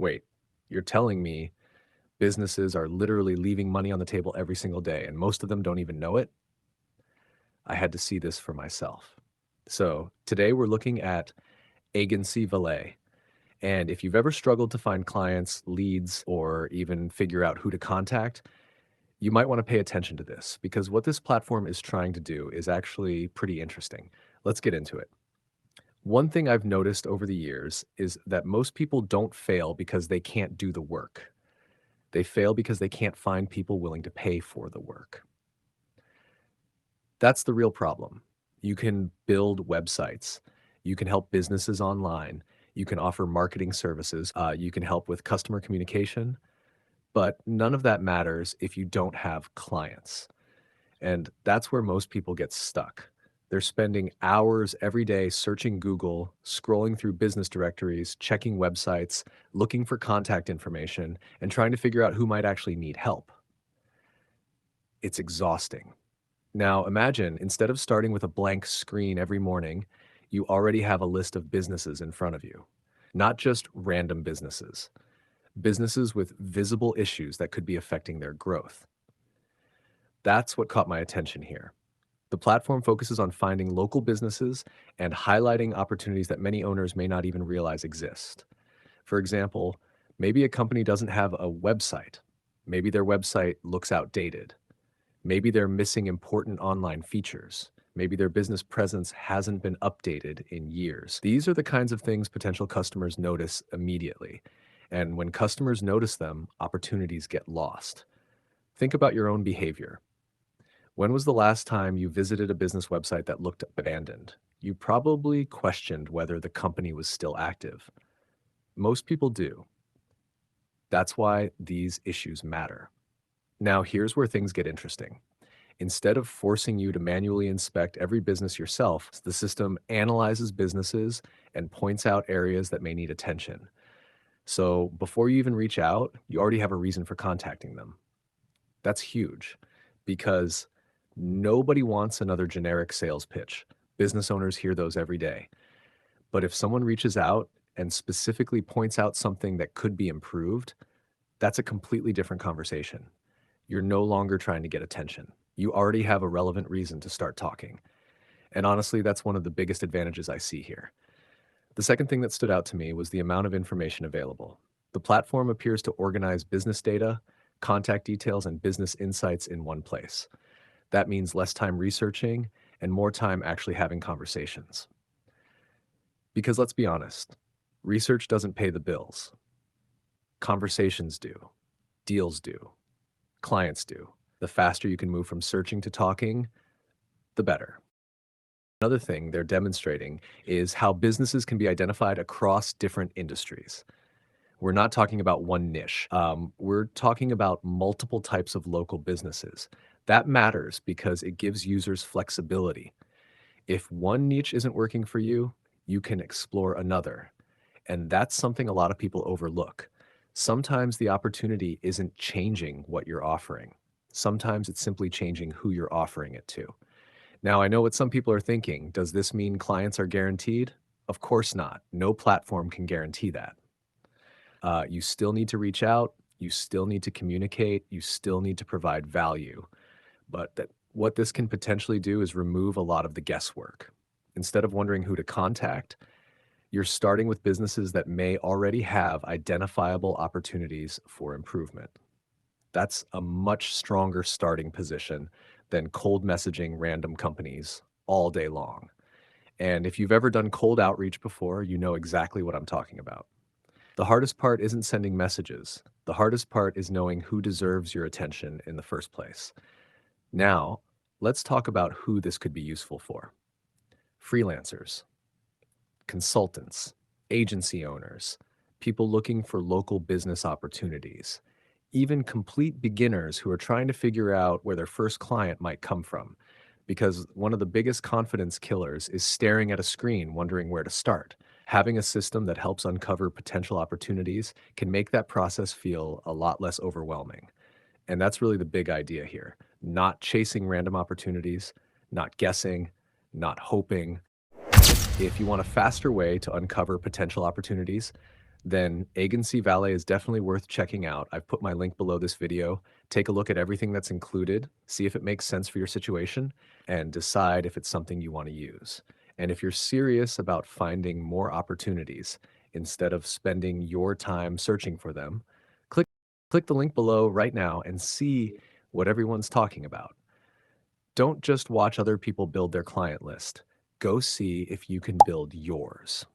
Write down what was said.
Wait, you're telling me businesses are literally leaving money on the table every single day, and most of them don't even know it? I had to see this for myself. So today we're looking at Aigency Valet. And if you've ever struggled to find clients, leads, or even figure out who to contact, you might want to pay attention to this because what this platform is trying to do is actually pretty interesting. Let's get into it. One thing I've noticed over the years is that most people don't fail because they can't do the work. They fail because they can't find people willing to pay for the work. That's the real problem. You can build websites. You can help businesses online. You can offer marketing services. You can help with customer communication. But none of that matters if you don't have clients. And that's where most people get stuck. They're spending hours every day searching Google, scrolling through business directories, checking websites, looking for contact information, and trying to figure out who might actually need help. It's exhausting. Now, imagine instead of starting with a blank screen every morning, you already have a list of businesses in front of you. Not just random businesses, businesses with visible issues that could be affecting their growth. That's what caught my attention here. The platform focuses on finding local businesses and highlighting opportunities that many owners may not even realize exist. For example, maybe a company doesn't have a website. Maybe their website looks outdated. Maybe they're missing important online features. Maybe their business presence hasn't been updated in years. These are the kinds of things potential customers notice immediately. And when customers notice them, opportunities get lost. Think about your own behavior. When was the last time you visited a business website that looked abandoned? You probably questioned whether the company was still active. Most people do. That's why these issues matter. Now, here's where things get interesting. Instead of forcing you to manually inspect every business yourself, the system analyzes businesses and points out areas that may need attention. So before you even reach out, you already have a reason for contacting them. That's huge because nobody wants another generic sales pitch. Business owners hear those every day. But if someone reaches out and specifically points out something that could be improved, that's a completely different conversation. You're no longer trying to get attention. You already have a relevant reason to start talking. And honestly, that's one of the biggest advantages I see here. The second thing that stood out to me was the amount of information available. The platform appears to organize business data, contact details, and business insights in one place. That means less time researching and more time actually having conversations. Because let's be honest, research doesn't pay the bills. Conversations do, deals do, clients do. The faster you can move from searching to talking, the better. Another thing they're demonstrating is how businesses can be identified across different industries. We're not talking about one niche. We're talking about multiple types of local businesses. That matters because it gives users flexibility. If one niche isn't working for you, you can explore another. And that's something a lot of people overlook. Sometimes the opportunity isn't changing what you're offering. Sometimes it's simply changing who you're offering it to. Now, I know what some people are thinking. Does this mean clients are guaranteed? Of course not. No platform can guarantee that. You still need to reach out. You still need to communicate. You still need to provide value. But what this can potentially do is remove a lot of the guesswork. Instead of wondering who to contact, you're starting with businesses that may already have identifiable opportunities for improvement. That's a much stronger starting position than cold messaging random companies all day long. And if you've ever done cold outreach before, you know exactly what I'm talking about. The hardest part isn't sending messages. The hardest part is knowing who deserves your attention in the first place. Now, let's talk about who this could be useful for. Freelancers, consultants, agency owners, people looking for local business opportunities, even complete beginners who are trying to figure out where their first client might come from. Because one of the biggest confidence killers is staring at a screen wondering where to start. Having a system that helps uncover potential opportunities can make that process feel a lot less overwhelming. And that's really the big idea here. Not chasing random opportunities, not guessing, not hoping. If you want a faster way to uncover potential opportunities, then Aigency Valet is definitely worth checking out. I've put my link below this video. Take a look at everything that's included, see if it makes sense for your situation, and decide if it's something you want to use. And if you're serious about finding more opportunities instead of spending your time searching for them, click click the link below right now and see what everyone's talking about. Don't just watch other people build their client list. Go see if you can build yours.